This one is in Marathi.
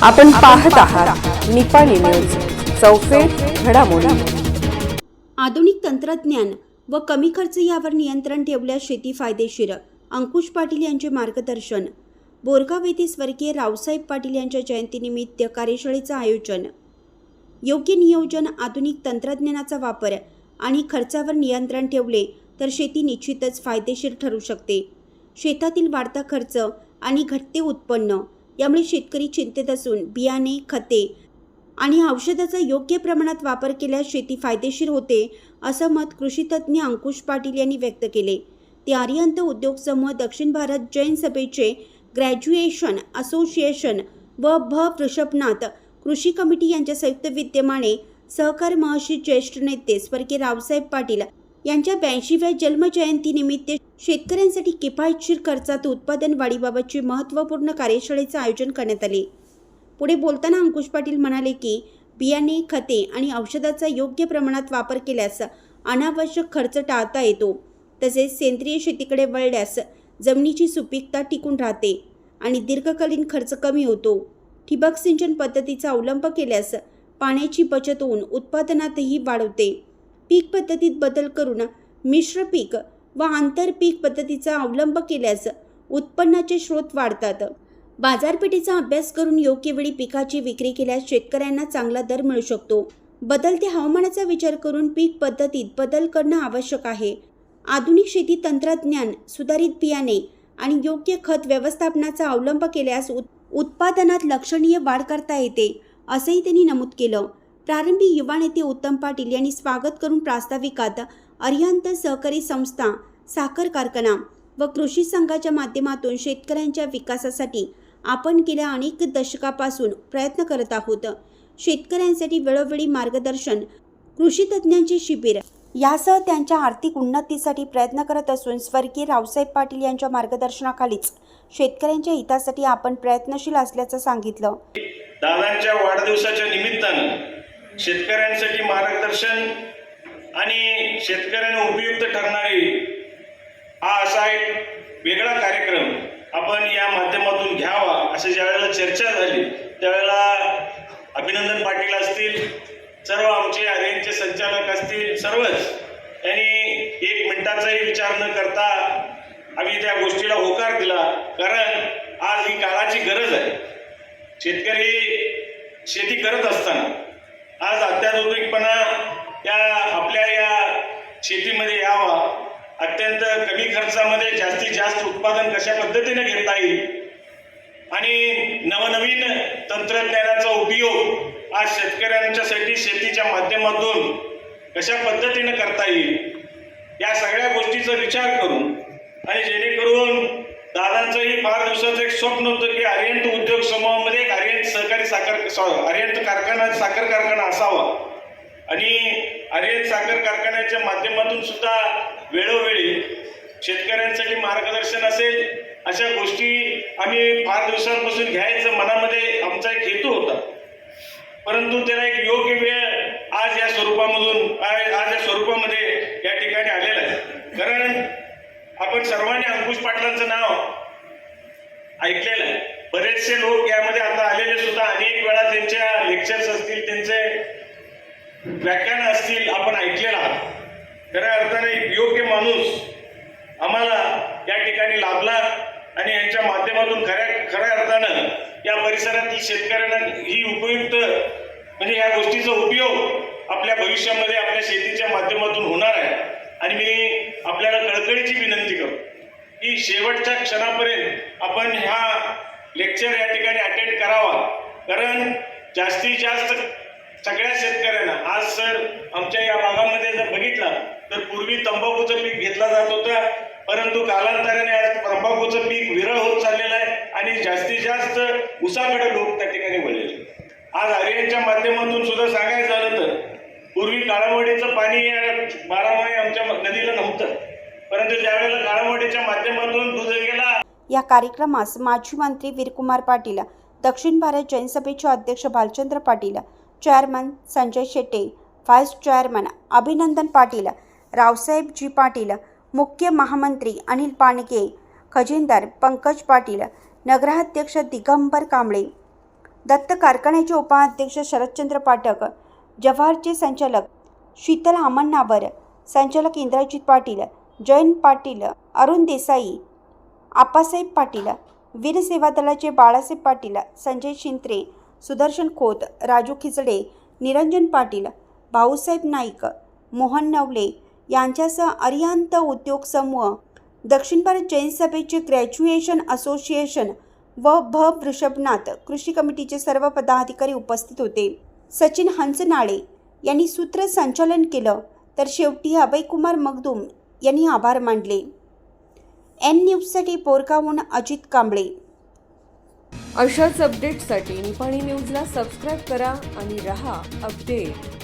आपण पाहत आहात निपाणी न्यूज, चौफेर घडामोडी। आधुनिक तंत्रज्ञान व कमी खर्च यावर नियंत्रण ठेवल्यास शेती फायदेशीर। अंकुश पाटील यांचे मार्गदर्शन। बोरगाव येथे स्वर्गीय रावसाहेब पाटील यांच्या जयंतीनिमित्त कार्यशाळेचे आयोजन। योग्य नियोजन, आधुनिक तंत्रज्ञानाचा वापर आणि खर्चावर नियंत्रण ठेवले तर शेती निश्चितच फायदेशीर ठरू शकते। शेतातील वाढता खर्च आणि घटते उत्पन्न यामुळे शेतकरी चिंतेत असून बियाणे, खते आणि औषधाचा योग्य प्रमाणात वापर केल्यास शेती फायदेशीर होते, असं मत कृषी तज्ज्ञ अंकुश पाटील यांनी व्यक्त केले। ते आर्यंत उद्योग समूह, दक्षिण भारत जैन सभेचे ग्रॅज्युएशन असोसिएशन व वृषभनाथ कृषी कमिटी यांच्या संयुक्त विद्यमाने सहकार महर्षी ज्येष्ठ नेते स्वर्गीय रावसाहेब पाटील यांच्या 82व्या जन्मजयंतीनिमित्त शेतकऱ्यांसाठी किफायतशीर खर्चात उत्पादन वाढीबाबतची महत्त्वपूर्ण कार्यशाळेचे आयोजन करण्यात आले। पुढे बोलताना अंकुश पाटील म्हणाले की बियाणे, खते आणि औषधाचा योग्य प्रमाणात वापर केल्यास अनावश्यक खर्च टाळता येतो। तसेच सेंद्रिय शेतीकडे वळल्यास जमिनीची सुपीकता टिकून राहते आणि दीर्घकालीन खर्च कमी होतो। ठिबक सिंचन पद्धतीचा अवलंब केल्यास पाण्याची बचत होऊन उत्पादनातही वाढ होते। पीक पद्धतीत बदल करून मिश्र पीक व आंतरपीक पद्धतीचा अवलंब केल्यास उत्पन्नाचे स्रोत वाढतात। बाजारपेठेचा अभ्यास करून योग्य वेळी पिकाची विक्री केल्यास शेतकऱ्यांना चांगला दर मिळू शकतो। बदलत्या हवामानाचा विचार करून पीक पद्धतीत बदल करणं आवश्यक आहे। आधुनिक शेती तंत्रज्ञान, सुधारित बियाणे आणि योग्य खत व्यवस्थापनाचा अवलंब केल्यास उत्पादनात लक्षणीय वाढ करता येते, असंही त्यांनी नमूद केलं। प्रारंभी युवा नेते उत्तम पाटील यांनी स्वागत करून प्रास्ताविकात अरिहंत सहकारी संस्था, साखर कारखाना व कृषी संघाच्या माध्यमातून शेतकऱ्यांच्या विकासासाठी आपण गेल्या अनेक दशकापासून प्रयत्न करत आहोत। शेतकऱ्यांसाठी वेळोवेळी मार्गदर्शन, कृषी तज्ज्ञांचे शिबिर यासह त्यांच्या आर्थिक उन्नतीसाठी प्रयत्न करत असून स्वर्गीय रावसाहेब पाटील यांच्या मार्गदर्शनाखालीच शेतकऱ्यांच्या हितासाठी आपण प्रयत्नशील असल्याचं सांगितलं। दादांच्या वाढदिवसाच्या निमित्तानं शेतकऱ्यांसाठी मार्गदर्शन आणि शेतकऱ्यांना उपयुक्त ठरणारी हा असा एक वेगळा कार्यक्रम आपण या माध्यमातून घ्यावा असे ज्यावेळेला चर्चा झाली त्यावेळेला अभिनंदन पाटील असतील, सर्व आमचे आर्यनचे संचालक असतील, सर्वच यांनी एक मिनिटाचाही विचार न करता आम्ही त्या गोष्टीला होकार दिला। कारण आज ही काळाची गरज आहे। शेतकरी शेती करत असताना आज अत्याधुनिकपणा या आपल्या या शेतीमध्ये यावा, अत्यंत कमी खर्चामध्ये जास्तीत जास्त उत्पादन कशा पद्धतीने घेता येईल आणि नवनवीन तंत्रज्ञानाचा उपयोग आज शेतकऱ्यांच्यासाठी शेतीच्या माध्यमातून कशा पद्धतीने करता येईल या सगळ्या गोष्टीचा विचार करून आणि जेणेकरून दादांचंही फार दिवसाचं एक स्वप्न होतं की आर्यंत उद्योग समूहामध्ये एक आर्यंत सहकारी आर्यंत साखर कारखाना असावा आणि आर्यंत साखर कारखान्याच्या माध्यमातून सुद्धा वेळोवेळी शेतकऱ्यांसाठी मार्गदर्शन असेल अशा गोष्टी आम्ही फार दिवसांपासून घ्यायचं मनामध्ये आमचा एक हेतू होता। परंतु त्याला एक योग्य वेळ आज या स्वरूपामध्ये या ठिकाणी आलेला आहे। कारण आपण सर्वांनी अंकुश पाटलांचं नाव ऐकलेलं आहे। बरेचसे लोक यामध्ये आता आलेले सुद्धा अनेक वेळा त्यांच्या लेक्चर्स असतील, त्यांचे व्याख्यान असतील आपण ऐकलेला आहात। खऱ्या अर्थाने योग्य माणूस आम्हाला या ठिकाणी लाभला आणि यांच्या माध्यमातून खऱ्या अर्थानं या परिसरातील शेतकऱ्यांना ही उपयुक्त म्हणजे या गोष्टीचा उपयोग आपल्या भविष्यामध्ये आपल्या शेतीच्या माध्यमातून होणार आहे। आणि मी आपल्याला कळकळीची विनंती करतो की शेवटच्या क्षणापर्यंत आपण ह्या लेक्चर या ठिकाणी अटेंड करावा। कारण जास्तीत जास्त सगळ्या शेतकऱ्यांना आज सर आमच्या या भागामध्ये जर बघितलं तर पूर्वी तंबाखूचं पीक घेतला जात होतं, परंतु कालांतराने आज तंबाखूचं पीक विरळ होत चाललेलं आहे आणि जास्तीत जास्त ऊसाकडे लोक त्या ठिकाणी वळलेले। आज आर्यनच्या माध्यमातून सुद्धा सांगायचं झालं तर पूर्वी काळामोडीचं पाणी बारामाही आमच्या नदीला नव्हतं, परंतु ज्यावेळेला काळामोडीच्या माध्यमातून दूध गेला। या कार्यक्रमास माजी मंत्री वीरकुमार पाटील, दक्षिण भारत जैन सभेचे अध्यक्ष Bhalchandra Patil, chairman Sanjay Shette, vice chairman Abhinandan Patil, Raosaheb जी पाटील, मुख्य महामंत्री अनिल पाणके, खजिनदार पंकज पाटील, नगराध्यक्ष दिगंबर कांबळे, दत्त कारखान्याचे उपाध्यक्ष शरदचंद्र पाठक, जव्हारचे संचालक शीतल आमण्णावर, संचालक इंद्रजित पाटील, जयंत पाटील, अरुण देसाई, आप्पासाहेब पाटील, वीर सेवा दलाचे बाळासाहेब पाटील, संजय शिंत्रे, सुदर्शन खोत, राजू खिचडे, निरंजन पाटील, भाऊसाहेब नाईक, मोहन नवले यांच्यासह अरिहंत उद्योग समूह, दक्षिण भारत जैन सभेचे ग्रॅज्युएशन असोसिएशन व वृषभनाथ कृषी कमिटीचे सर्व पदाधिकारी उपस्थित होते. सचिन हंसनाळे यांनी सूत्रसंचालन केलं, तर शेवटी अभयकुमार मगदूम यांनी आभार मानले. एन न्यूजसाठी बोरगावहून अजित कांबळे. अशाच अपडेट्ससाठी निपाणी न्यूजला सबस्क्राईब करा आणि रहा अपडेट.